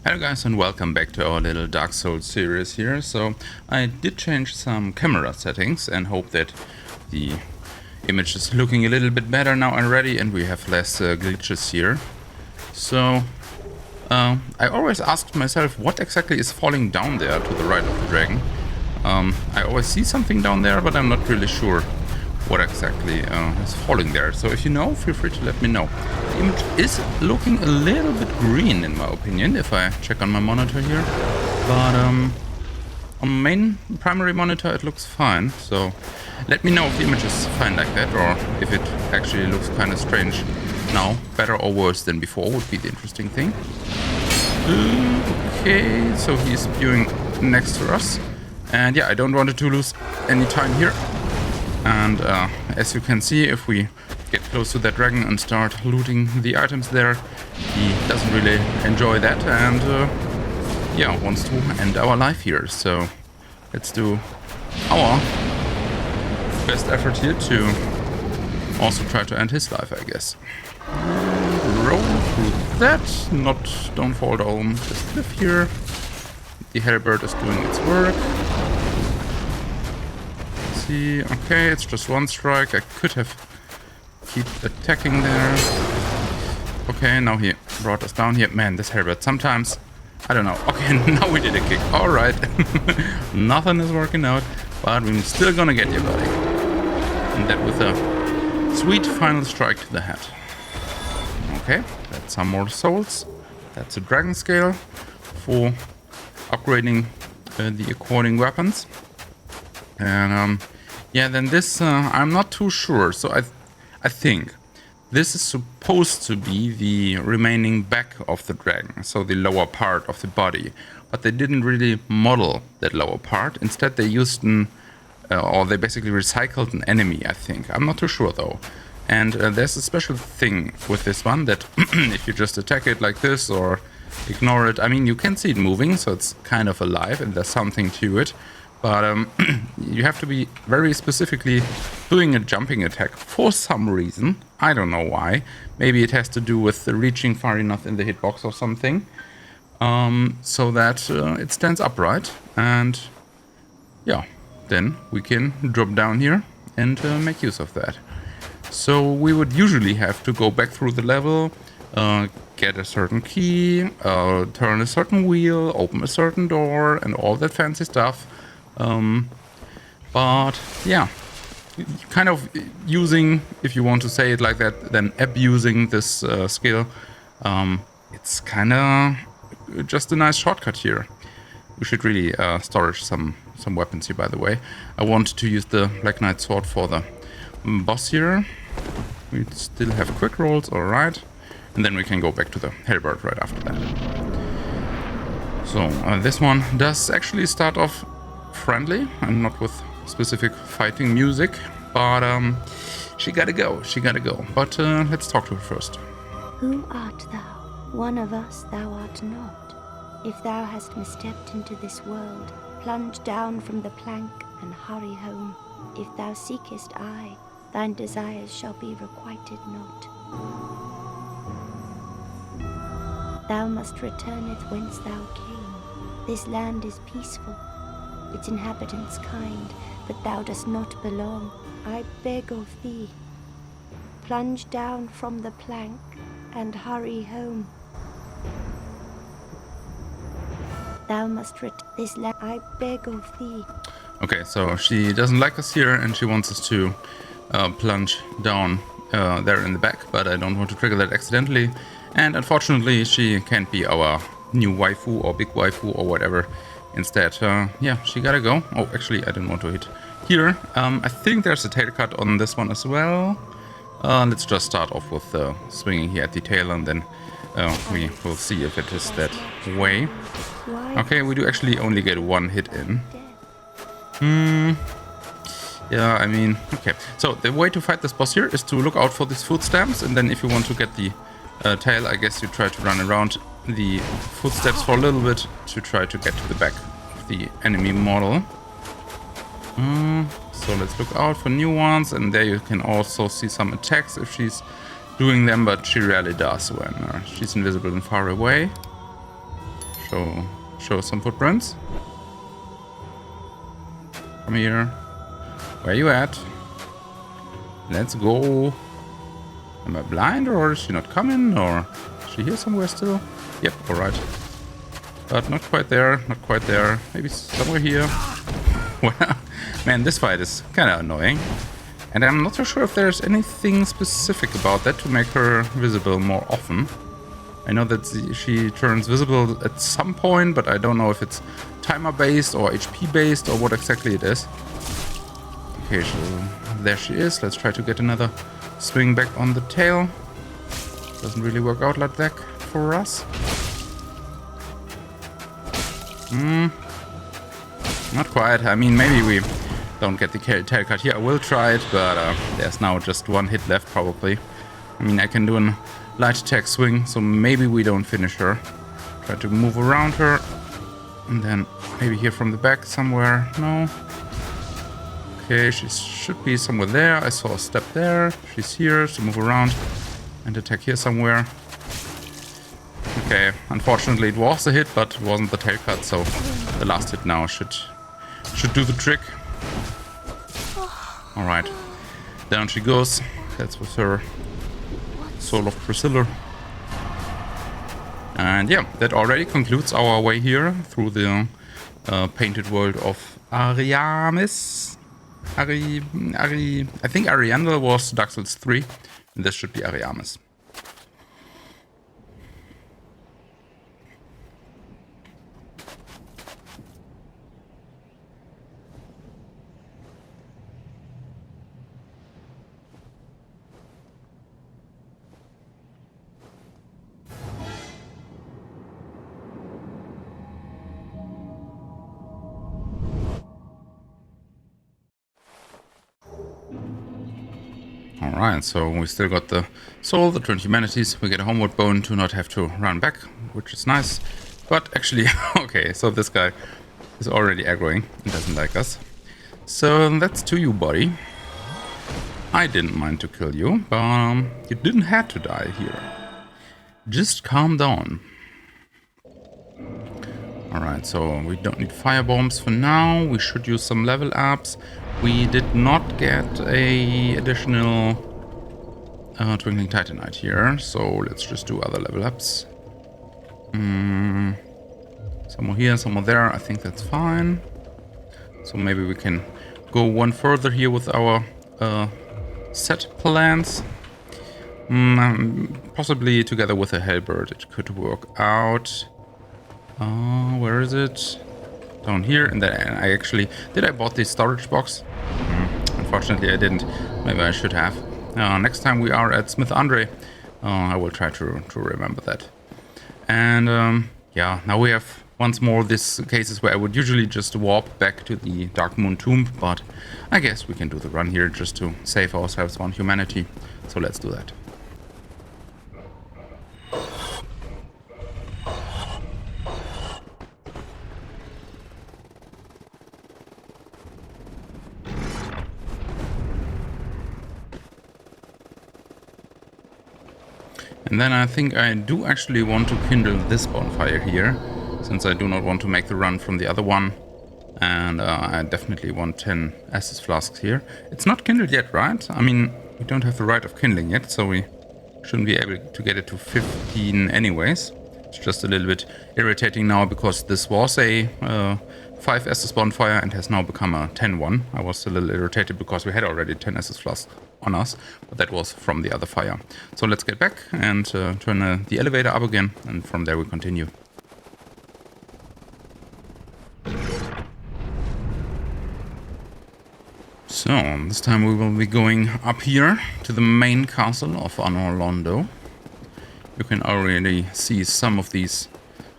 Hello guys and welcome back to our little Dark Souls series here. So I did change some camera settings and hope that the image is looking a little bit better now already and we have less glitches here. So I always asked myself what exactly is falling down there to the right of the dragon. I always see something down there, but I'm not really sure what exactly is falling there. So if you know, feel free to let me know. The image is looking a little bit green in my opinion if I check on my monitor here, but on the main primary monitor it looks fine. So let me know if the image is fine like that, or if it actually looks kind of strange now, better or worse than before would be the interesting thing. Okay, so he's spewing next to us, and yeah, I don't want to lose any time here. And as you can see, if we get close to that dragon and start looting the items there, he doesn't really enjoy that and yeah, wants to end our life here. So let's do our best effort here to also try to end his life, I guess. Roll through that, don't fall down this cliff here. The halberd is doing its work. See, okay, it's just one strike. I could have keep attacking there. Okay, now he brought us down here. Man, this halberd sometimes, I don't know. Okay, now we did a kick. All right, nothing is working out, but we're still gonna get you, buddy. And that with a sweet final strike to the head. Okay, that's some more souls. That's a dragon scale for upgrading the according weapons. And yeah, then this I'm not too sure. So I think this is supposed to be the remaining back of the dragon, so the lower part of the body. But they didn't really model that lower part. Instead, they used or they basically recycled an enemy, I think. I'm not too sure though. And there's a special thing with this one that if you just attack it like this or ignore it, I mean, you can see it moving, so it's kind of alive and there's something to it. But you have to be very specifically doing a jumping attack for some reason. I don't know why. Maybe it has to do with reaching far enough in the hitbox or something. So that it stands upright. And yeah, then we can drop down here and make use of that. So we would usually have to go back through the level, get a certain key, turn a certain wheel, open a certain door, and all that fancy stuff. But yeah, kind of using, if you want to say it like that, then abusing this skill. It's kind of just a nice shortcut here. We should really storage some weapons here, by the way. I want to use the Black Knight sword for the boss here. We still have quick rolls, alright. And then we can go back to the halberd right after that. So this one does actually start off friendly and not with specific fighting music, but she gotta go. But let's talk to her first. Who art thou? One of us thou art not. If thou hast misstepped into this world, plunge down from the plank and hurry home. If thou seekest I, thine desires shall be requited not. Thou must returneth whence thou came. This land is peaceful, its inhabitants kind, but thou dost not belong. I beg of thee, plunge down from the plank and hurry home. Thou must this land. I beg of thee. Okay, so she doesn't like us here and she wants us to plunge down there in the back, but I don't want to trigger that accidentally. And unfortunately, she can't be our new waifu or big waifu or whatever. Instead, yeah, she gotta go. Oh, actually, I didn't want to hit here. I think there's a tail cut on this one as well. Let's just start off with swinging here at the tail, and then we will see if it is that way. Okay, we do actually only get one hit in. Yeah, I mean, okay. So the way to fight this boss here is to look out for these footsteps, and then if you want to get the tail, I guess you try to run around the footsteps for a little bit to try to get to the back of the enemy model. So let's look out for new ones, and there you can also see some attacks if she's doing them, but she rarely does when she's invisible and far away. show some footprints. Come here. Where you at? Let's go. Am I blind, or is she not coming, or is she here somewhere still? Yep, alright. But not quite there, not quite there. Maybe somewhere here. Well, man, this fight is kind of annoying. And I'm not so sure if there's anything specific about that to make her visible more often. I know that she turns visible at some point, but I don't know if it's timer-based or HP-based or what exactly it is. Okay, so there she is. Let's try to get another swing back on the tail. Doesn't really work out like that for us. Not quite. I mean, maybe we don't get the tail cut here. I will try it, but there's now just one hit left, probably. I mean, I can do a light attack swing, so maybe we don't finish her. Try to move around her. And then maybe here from the back somewhere. No. Okay, she should be somewhere there. I saw a step there. She's here, so move around and attack here somewhere. Okay, unfortunately it was a hit, but it wasn't the tail cut, so the last hit now should do the trick. Alright, down she goes. That's with her Soul of Priscilla. And yeah, that already concludes our way here through the painted world of Ariamis. I think Ariandel was Dark Souls 3, and this should be Ariamis. Alright, so we still got the soul, the 20 humanities. We get a homeward bone to not have to run back, which is nice. But actually, okay, so this guy is already aggroing and doesn't like us. So that's to you, buddy. I didn't mind to kill you, but you didn't have to die here. Just calm down. Alright, so we don't need fire bombs for now. We should use some level ups. We did not get a additional Twinkling Titanite here, so let's just do other level ups. Some more here, some more there. I think that's fine. So maybe we can go one further here with our set plans. Possibly together with a Hellbird, it could work out. Where is it? Down here. And then I actually... Did I bought this storage box? Unfortunately, I didn't. Maybe I should have. Next time we are at Smith Andre, I will try to remember that. And yeah, now we have once more these cases where I would usually just warp back to the Dark Moon Tomb, but I guess we can do the run here just to save ourselves on humanity. So let's do that. And then I think I do actually want to kindle this bonfire here, since I do not want to make the run from the other one. And I definitely want 10 Estus flasks here. It's not kindled yet, right? I mean, we don't have the right of kindling yet, so we shouldn't be able to get it to 15 anyways. It's just a little bit irritating now, because this was a 5 Estus bonfire and has now become a 10 one. I was a little irritated because we had already 10 Estus flasks on us, but that was from the other fire. So let's get back and turn the elevator up again, and from there we continue. So this time we will be going up here to the main castle of Anor Londo. You can already see some of these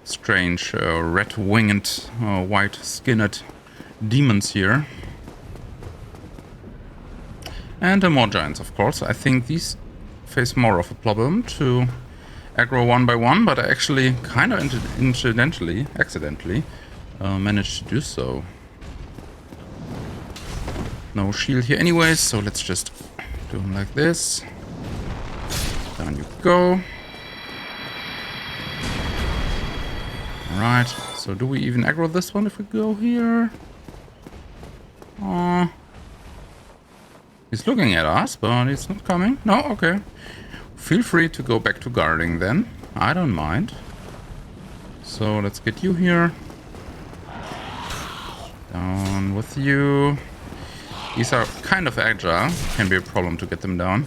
strange red-winged, white-skinned demons here. And more giants, of course. I think these face more of a problem to aggro one by one, but I actually kind of accidentally managed to do so. No shield here anyways, so let's just do them like this. Down you go. Right, so do we even aggro this one if we go here? He's looking at us, but he's not coming. No, okay. Feel free to go back to guarding then. I don't mind. So let's get you here. Down with you. These are kind of agile. Can be a problem to get them down.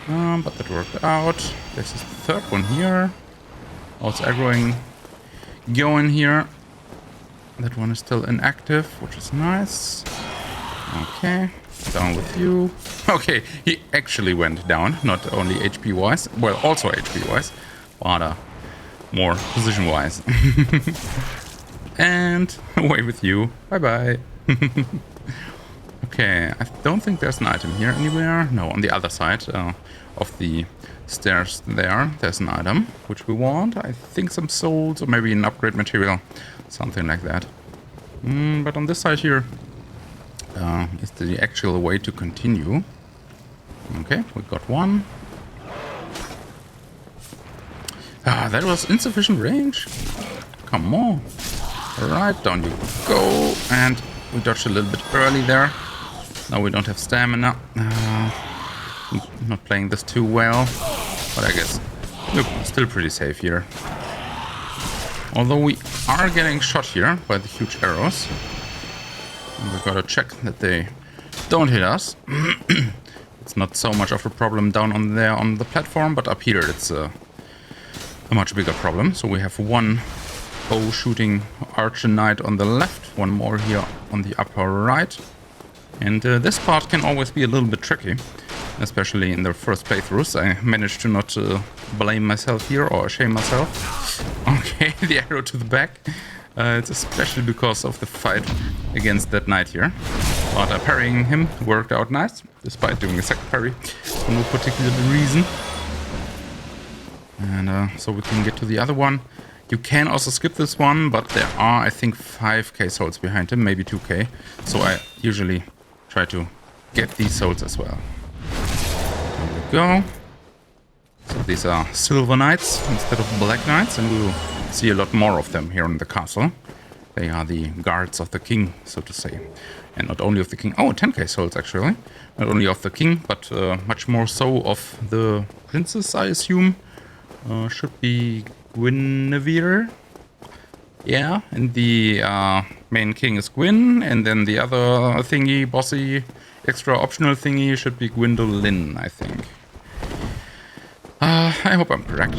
But that worked out. This is the third one here. Also aggroing. Go in here. That one is still inactive, which is nice. Okay. Down with you. Okay, he actually went down. Not only HP wise. Well, also HP wise. But more position wise. And away with you. Bye bye. Okay, I don't think there's an item here anywhere. No, on the other side of the stairs there's an item which we want. I think some souls or maybe an upgrade material. Something like that. But on this side here is the actual way to continue. Okay, we got one. That was insufficient range. Come on. Alright, down you go. And we dodged a little bit early there. Now we don't have stamina. Not playing this too well. But I guess we're still pretty safe here. Although we are getting shot here by the huge arrows. And we gotta check that they don't hit us. It's not so much of a problem down on there on the platform, but up here it's a much bigger problem. So we have one bow shooting archer knight on the left, one more here on the upper right. And this part can always be a little bit tricky, especially in the first playthroughs. I managed to not blame myself here or shame myself. Okay, the arrow to the back. It's especially because of the fight against that knight here. But parrying him worked out nice, despite doing a second parry for no particular reason. And so we can get to the other one. You can also skip this one, but there are, I think, 5k souls behind him, maybe 2k. So I usually try to get these souls as well. There we go. So these are silver knights instead of black knights, and we will see a lot more of them here in the castle. They are the guards of the king, so to say. And not only of the king, 10k souls actually. Not only of the king, but much more so of the princess, I assume. Should be Guinevere. Yeah, and the main king is Gwyn, and then the other thingy, bossy, extra optional thingy should be Gwendolyn, I think. I hope I'm correct.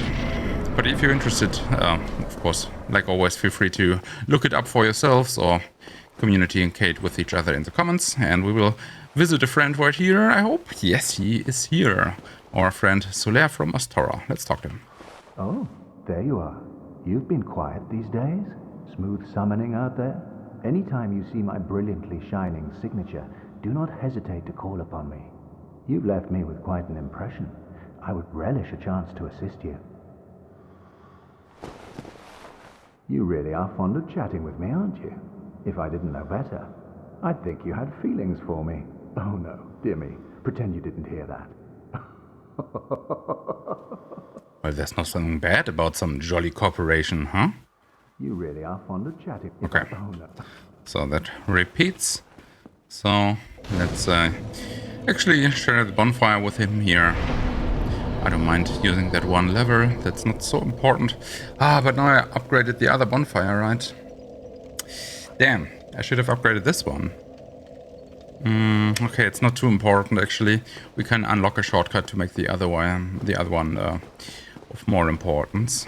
But if you're interested, of course, like always, feel free to look it up for yourselves or communicate with each other in the comments, and we will visit a friend right here, I hope. Yes, he is here. Our friend Solaire from Astora. Let's talk to him. Oh, there you are. You've been quiet these days? Smooth summoning out there? Anytime you see my brilliantly shining signature, do not hesitate to call upon me. You've left me with quite an impression. I would relish a chance to assist you. You really are fond of chatting with me, aren't you? If I didn't know better, I'd think you had feelings for me. Oh no, dear me, pretend you didn't hear that. Well, there's nothing bad about some jolly cooperation, huh? You really are fond of chatting. Okay. Oh no. So that repeats. So let's actually share the bonfire with him here. I don't mind using that one lever. That's not so important. But now I upgraded the other bonfire, right? Damn, I should have upgraded this one. Okay, it's not too important actually. We can unlock a shortcut to make the other one of more importance.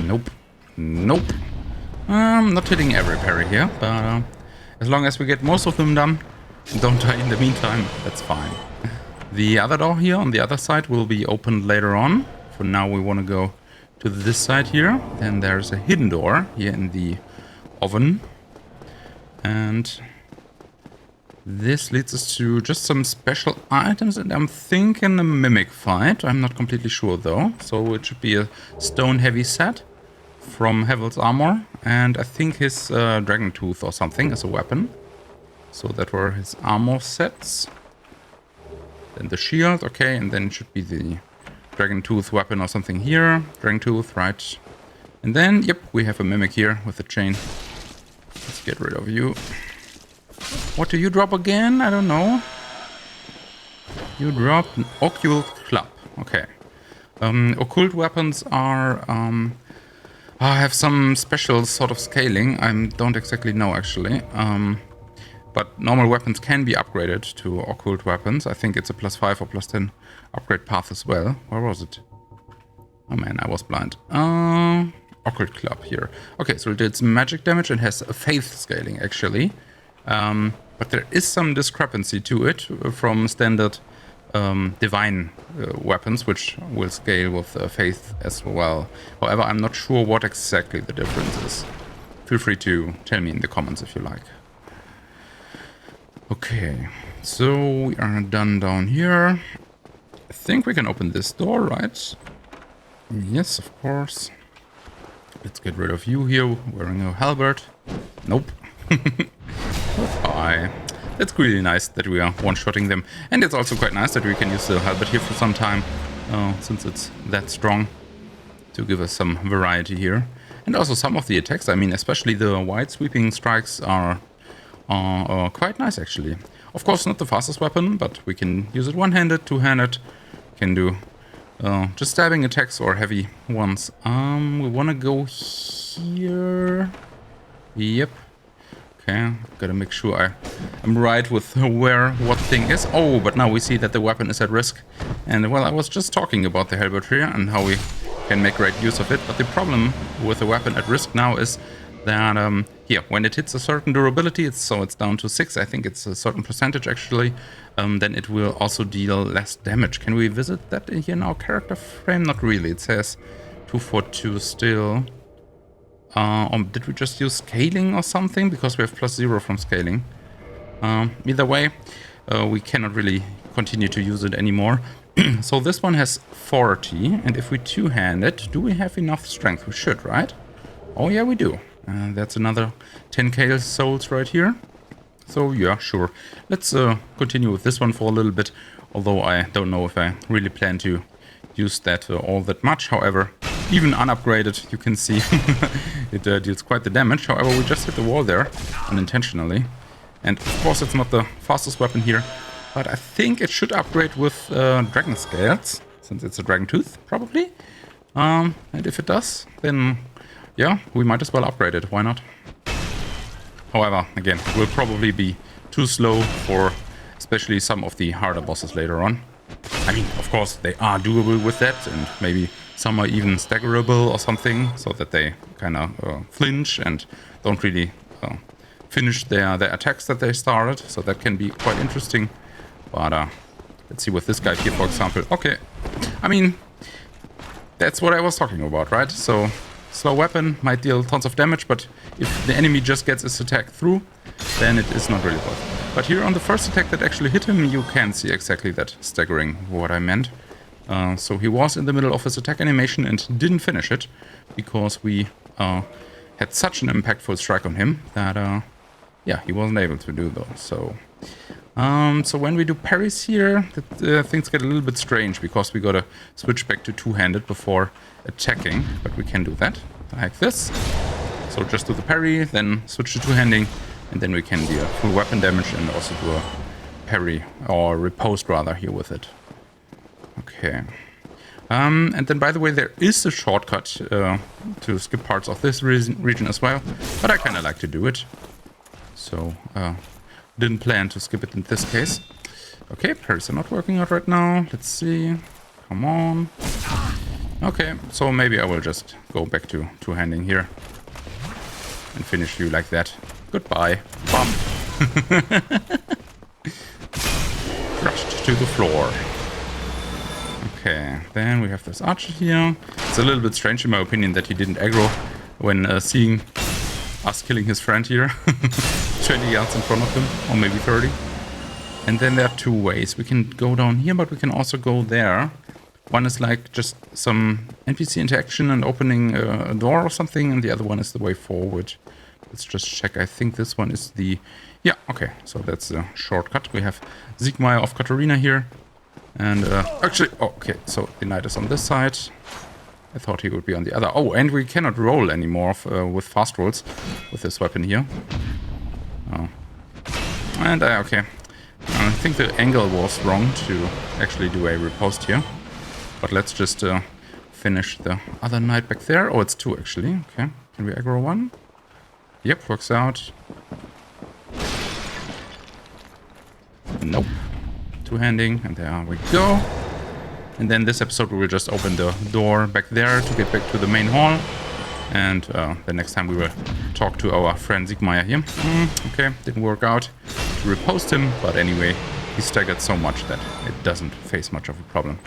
Nope. Nope. Not hitting every parry here, but as long as we get most of them done, don't die in the meantime, that's fine. The other door here on the other side will be opened later on. For now we want to go to this side here. Then there's a hidden door here in the oven. And this leads us to just some special items, and I'm thinking a mimic fight. I'm not completely sure though. So it should be a stone heavy set from Havel's armor, and I think his dragon tooth or something as a weapon. So that were his armor sets. Then the shield, okay, and then it should be the dragon tooth weapon or something here. Dragon tooth, right? And then, yep, we have a mimic here with the chain. Let's get rid of you. What do you drop again? I don't know. You dropped an occult club. Okay. Occult weapons are have some special sort of scaling. I don't exactly know actually. But normal weapons can be upgraded to occult weapons. I think it's a +5 or +10 upgrade path as well. Where was it? Oh man, I was blind. Occult club here. Okay, so it did magic damage and has a faith scaling actually. But there is some discrepancy to it from standard divine weapons, which will scale with faith as well. However, I'm not sure what exactly the difference is. Feel free to tell me in the comments if you like. Okay, so we are done down here. I think we can open this door, right? Yes, of course. Let's get rid of you here, wearing a halberd. Nope. Bye. That's really nice that we are one-shotting them. And it's also quite nice that we can use the halberd here for some time, since it's that strong, to give us some variety here. And also some of the attacks, I mean, especially the wide sweeping strikes are quite nice actually. Of course, not the fastest weapon, but we can use it one-handed, two-handed. Can do just stabbing attacks or heavy ones. We want to go here. Yep. Okay, gotta make sure I'm right with where what thing is. Oh, but now we see that the weapon is at risk. And well, I was just talking about the halberd here and how we can make great use of it. But the problem with the weapon at risk now is that here, when it hits a certain durability, it's down to 6. I think it's a certain percentage actually. Then it will also deal less damage. Can we visit that here in our character frame? Not really. It says 242 still. Did we just use scaling or something? Because we have +0 from scaling. Either way, we cannot really continue to use it anymore. So this one has 40, and if we two-hand it, do we have enough strength? We should, right? Oh yeah, we do. That's another 10k souls right here. So yeah, sure. Let's continue with this one for a little bit, although I don't know if I really plan to use that all that much. However, even unupgraded, you can see it deals quite the damage. However, we just hit the wall there unintentionally. And of course, it's not the fastest weapon here, but I think it should upgrade with dragon scales, since it's a dragon tooth, probably. And if it does, then yeah, we might as well upgrade it. Why not? However, again, it will probably be too slow for especially some of the harder bosses later on. I mean, of course, they are doable with that, and maybe some are even staggerable or something, so that they kind of flinch and don't really finish their attacks that they started. So that can be quite interesting. But let's see with this guy here, for example. Okay, I mean, that's what I was talking about, right? So slow weapon might deal tons of damage, but if the enemy just gets his attack through, then it is not really worth it. But here on the first attack that actually hit him, you can see exactly that staggering what I meant. So he was in the middle of his attack animation and didn't finish it, because we had such an impactful strike on him that, yeah, he wasn't able to do those. So when we do parries here, things get a little bit strange, because we gotta switch back to two-handed before attacking, but we can do that, like this. So just do the parry, then switch to two-handing, and then we can do a full weapon damage and also do a parry, or riposte rather, here with it. Okay. And then, by the way, there is a shortcut to skip parts of this region as well, but I kind of like to do it. So, didn't plan to skip it in this case. Okay, parries are not working out right now. Let's see. Come on. Okay, so maybe I will just go back to two-handing here and finish you like that. Goodbye. Bump. Crushed to the floor. Okay, then we have this archer here. It's a little bit strange in my opinion that he didn't aggro when seeing us killing his friend here. 20 yards in front of him, or maybe 30. And then there are two ways. We can go down here, but we can also go there. One is like just some NPC interaction and opening a door or something, and the other one is the way forward. Let's just check. I think this one is the... Yeah, okay. So that's the shortcut. We have Siegmeyer of Katharina here. And actually... Oh, okay. So the knight is on this side. I thought he would be on the other. Oh, and we cannot roll anymore with fast rolls with this weapon here. Oh. And, okay. I think the angle was wrong to actually do a riposte here. But let's just finish the other knight back there. Oh, it's 2 actually. Okay. Can we aggro 1? Yep, works out. Nope. 2-handing, and there we go. And then this episode we will just open the door back there to get back to the main hall. And the next time we will talk to our friend Siegmeyer here. Okay, didn't work out to riposte him, but anyway, he staggered so much that it doesn't face much of a problem.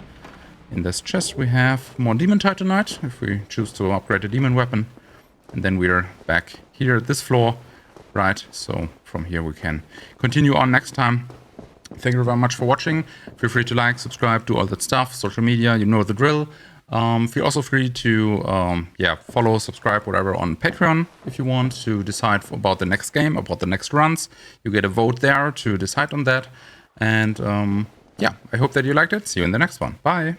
In this chest we have more demon titanite, if we choose to upgrade a demon weapon. And then we're back here at this floor, right? So from here we can continue on next time. Thank you very much for watching. Feel free to like, subscribe, do all that stuff. Social media, you know the drill. Feel also free to follow, subscribe, whatever on Patreon if you want to decide about the next game, about the next runs. You get a vote there to decide on that. And I hope that you liked it. See you in the next one. Bye.